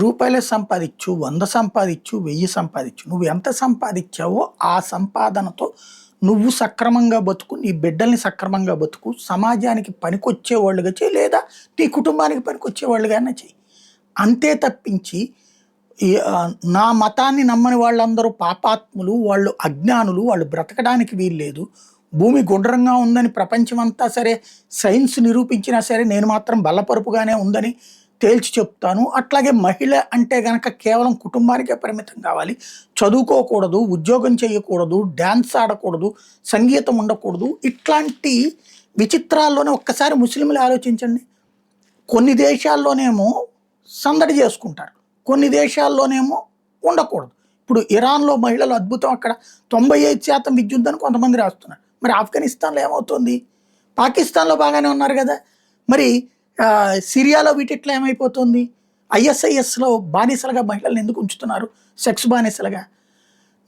రూ. 10 సంపాదించు, 100 సంపాదించు, 1000 సంపాదించు. నువ్వు ఎంత సంపాదించావో ఆ సంపాదనతో నువ్వు సక్రమంగా బతుకు, నీ బిడ్డల్ని సక్రమంగా బతుకు, సమాజానికి పనికొచ్చేవాళ్ళుగా చెయ్యి, లేదా నీ కుటుంబానికి పనికొచ్చేవాళ్ళుగానే చెయ్యి. అంతే తప్పించి నా మతాన్ని నమ్మని వాళ్ళందరూ పాపాత్ములు, వాళ్ళు అజ్ఞానులు, వాళ్ళు బ్రతకడానికి వీల్లేదు, భూమి గుండ్రంగా ఉందని ప్రపంచమంతా సరే సైన్స్ నిరూపించినా సరే నేను మాత్రం బల్లపరుపుగానే ఉందని తేల్చి చెప్తాను. అట్లాగే మహిళ అంటే గనక కేవలం కుటుంబానికే పరిమితం కావాలి, చదువుకోకూడదు, ఉద్యోగం చేయకూడదు, డ్యాన్స్ ఆడకూడదు, సంగీతం ఉండకూడదు. ఇట్లాంటి విచిత్రాల్లోనే ఒక్కసారి ముస్లింలు ఆలోచించండి. కొన్ని దేశాల్లోనేమో సందడి చేసుకుంటారు, కొన్ని దేశాల్లోనేమో ఉండకూడదు. ఇప్పుడు ఇరాన్లో మహిళలు అద్భుతం, అక్కడ 95% విద్య ఉందని కొంతమంది రాస్తున్నారు. మరి ఆఫ్ఘనిస్తాన్లో ఏమవుతుంది? పాకిస్తాన్లో బాగానే ఉన్నారు కదా. మరి సిరియాలో వీటిట్లో ఏమైపోతుంది? ఐఎస్ఐఎస్లో బానిసలుగా మహిళలను ఎందుకు ఉంచుతున్నారు, సెక్స్ బానిసలుగా?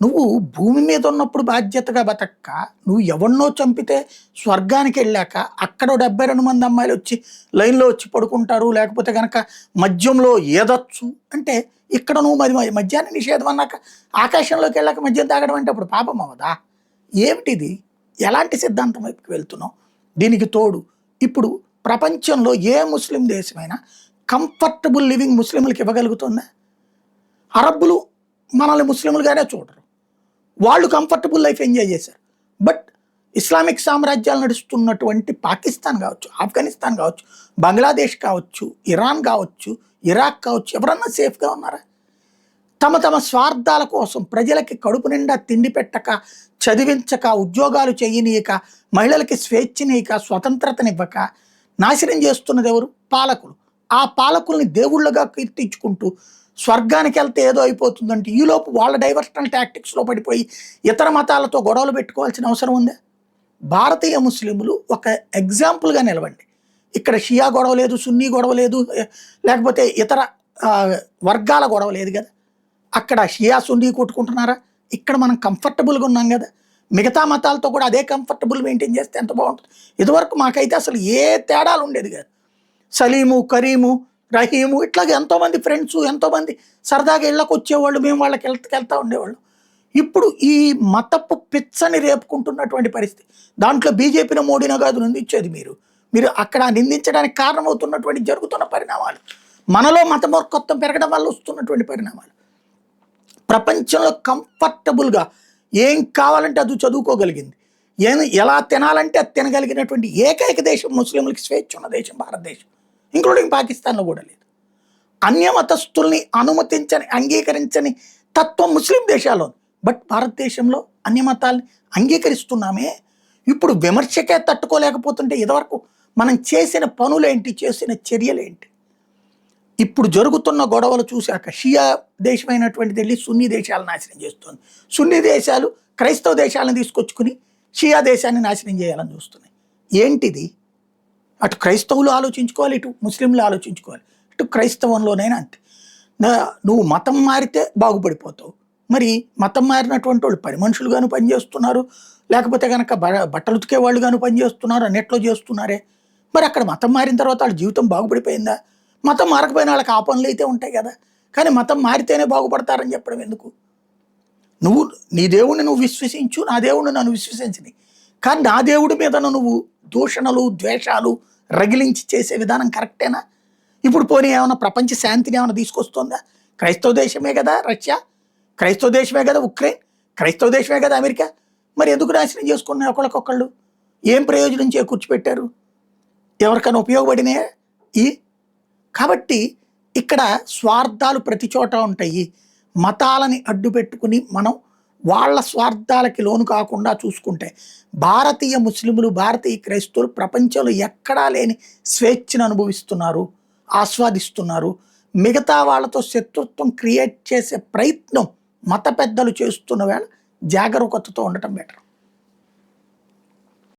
నువ్వు భూమి మీద ఉన్నప్పుడు బాధ్యతగా బతక్క, నువ్వు ఎవరినో చంపితే స్వర్గానికి వెళ్ళాక అక్కడ 72 మంది అమ్మాయిలు వచ్చి లైన్లో వచ్చి పడుకుంటారు, లేకపోతే కనుక మద్యంలో ఏదొచ్చు అంటే, ఇక్కడ నువ్వు మద్యాన్ని నిషేధం అన్నాక ఆకాశంలోకి వెళ్ళాక మద్యం తాగడం అంటే అప్పుడు పాపం అవదా? ఏమిటిది? ఎలాంటి సిద్ధాంతం వైపుకి వెళ్తున్నావు? దీనికి తోడు ఇప్పుడు ప్రపంచంలో ఏ ముస్లిం దేశమైనా కంఫర్టబుల్ లివింగ్ ముస్లింలకు ఇవ్వగలుగుతుందా? అరబ్బులు మనల్ని ముస్లింలుగానే చూడరు, వాళ్ళు కంఫర్టబుల్ లైఫ్ ఎంజాయ్ చేశారు. బట్ ఇస్లామిక్ సామ్రాజ్యాలు నడుస్తున్నటువంటి పాకిస్తాన్ కావచ్చు, ఆఫ్ఘనిస్తాన్ కావచ్చు, బంగ్లాదేశ్ కావచ్చు, ఇరాన్ కావచ్చు, ఇరాక్ కావచ్చు, ఎవరన్నా సేఫ్గా ఉన్నారా? తమ తమ స్వార్థాల కోసం ప్రజలకి కడుపు నిండా తిండి పెట్టక, చదివించక, ఉద్యోగాలు చేయనీయక, మహిళలకి స్వేచ్ఛనీయక, స్వతంత్రతనివ్వక నాశనం చేస్తున్నది ఎవరు? పాలకులు. ఆ పాలకుల్ని దేవుళ్ళగా కీర్తించుకుంటూ స్వర్గానికి వెళ్తే ఏదో అయిపోతుందంటే ఈలోపు వాళ్ళ డైవర్షనల్ టాక్టిక్స్లో పడిపోయి ఇతర మతాలతో గొడవలు పెట్టుకోవాల్సిన అవసరం ఉందా? భారతీయ ముస్లింలు ఒక ఎగ్జాంపుల్గా నిలవండి. ఇక్కడ షియా గొడవ లేదు, సున్నీ గొడవ లేదు, లేకపోతే ఇతర వర్గాల గొడవ లేదు కదా. అక్కడ షియా సున్నీ కొట్టుకుంటున్నారా? ఇక్కడ మనం కంఫర్టబుల్గా ఉన్నాం కదా. మిగతా మతాలతో కూడా అదే కంఫర్టబుల్ మెయింటైన్ చేస్తే ఎంత బాగుంటుంది. ఇదివరకు మాకైతే అసలు ఏ తేడాలు ఉండేది కాదు. సలీము, కరీము, రహీము ఇట్లాగే ఎంతోమంది ఫ్రెండ్స్, ఎంతోమంది సరదాగా ఇళ్ళకు వచ్చేవాళ్ళు, మేము వాళ్ళకి వెళ్తా ఉండేవాళ్ళు. ఇప్పుడు ఈ మతపు పిచ్చని రేపుకుంటున్నటువంటి పరిస్థితి, దాంట్లో బీజేపీని, మోడీనో కాదు నిందించేది మీరు అక్కడ నిందించడానికి కారణమవుతున్నటువంటి జరుగుతున్న పరిణామాలు, మనలో మతమూర్ఖత్వం పెరగడం వల్ల వస్తున్నటువంటి పరిణామాలు. ప్రపంచంలో కంఫర్టబుల్గా ఏం కావాలంటే అది చదువుకోగలిగింది, ఎలా తినాలంటే అది తినగలిగినటువంటి ఏకైక దేశం, ముస్లింలకి స్వేచ్ఛ ఉన్న దేశం భారతదేశం, ఇంక్లూడింగ్ పాకిస్తాన్లో కూడా లేదు. అన్యమతస్థుల్ని అనుమతించని, అంగీకరించని తత్వం ముస్లిం దేశాల్లో. బట్ భారతదేశంలో అన్యమతాల్ని అంగీకరిస్తున్నామే. ఇప్పుడు విమర్శకే తట్టుకోలేకపోతుంటే ఇదివరకు మనం చేసిన పనులేంటి, చేసిన చర్యలేంటి? ఇప్పుడు జరుగుతున్న గొడవలు చూశాక షియా దేశమైనటువంటిది వెళ్ళి సున్నీ దేశాలను నాశనం చేస్తుంది. సున్నీ దేశాలు క్రైస్తవ దేశాలను తీసుకొచ్చుకుని షియా దేశాన్ని నాశనం చేయాలని చూస్తున్నాయి. ఏంటిది? అటు క్రైస్తవులు ఆలోచించుకోవాలి, ఇటు ముస్లింలు ఆలోచించుకోవాలి. ఇటు క్రైస్తవంలోనైనా అంతే. నువ్వు మతం మారితే బాగుపడిపోతావు. మరి మతం మారినటువంటి వాళ్ళు పని మనుషులుగాను పనిచేస్తున్నారు, లేకపోతే కనుక బట్టలు ఉతికే వాళ్ళుగాను పనిచేస్తున్నారు, అన్నిట్లో చేస్తున్నారే. మరి అక్కడ మతం మారిన తర్వాత వాళ్ళ జీవితం బాగుపడిపోయిందా? మతం మారకపోయిన వాళ్ళకి ఆ పనులు అయితే ఉంటాయి కదా. కానీ మతం మారితేనే బాగుపడతారని చెప్పడం ఎందుకు? నువ్వు నీ దేవుడిని నువ్వు విశ్వసించు, నా దేవుడిని నన్ను విశ్వసించని. కానీ నా దేవుడి మీద నువ్వు దూషణలు, ద్వేషాలు రగిలించి చేసే విధానం కరెక్టేనా? ఇప్పుడు పోనీ ఏమైనా ప్రపంచ శాంతిని ఏమైనా తీసుకొస్తుందా? క్రైస్తవ దేశమే కదా రష్యా, క్రైస్తవ దేశమే కదా ఉక్రెయిన్, క్రైస్తవ దేశమే కదా అమెరికా. మరి ఎందుకు నాశనం చేసుకున్నాయి ఒకళ్ళకొకళ్ళు? ఏం ప్రయోజనం చేకూర్చిపెట్టారు? ఎవరికైనా ఉపయోగపడినాయా? కాబట్టి ఇక్కడ స్వార్థాలు ప్రతి చోట ఉంటాయి. మతాలని అడ్డు పెట్టుకుని మనం వాళ్ళ స్వార్థాలకి లోను కాకుండా చూసుకుంటే భారతీయ ముస్లింలు, భారతీయ క్రైస్తవులు ప్రపంచంలో ఎక్కడా లేని స్వేచ్ఛను అనుభవిస్తున్నారు, ఆస్వాదిస్తున్నారు. మిగతా వాళ్ళతో శత్రుత్వం క్రియేట్ చేసే ప్రయత్నం మత పెద్దలు చేస్తున్న వేళ జాగరూకతతో ఉండటం బెటర్.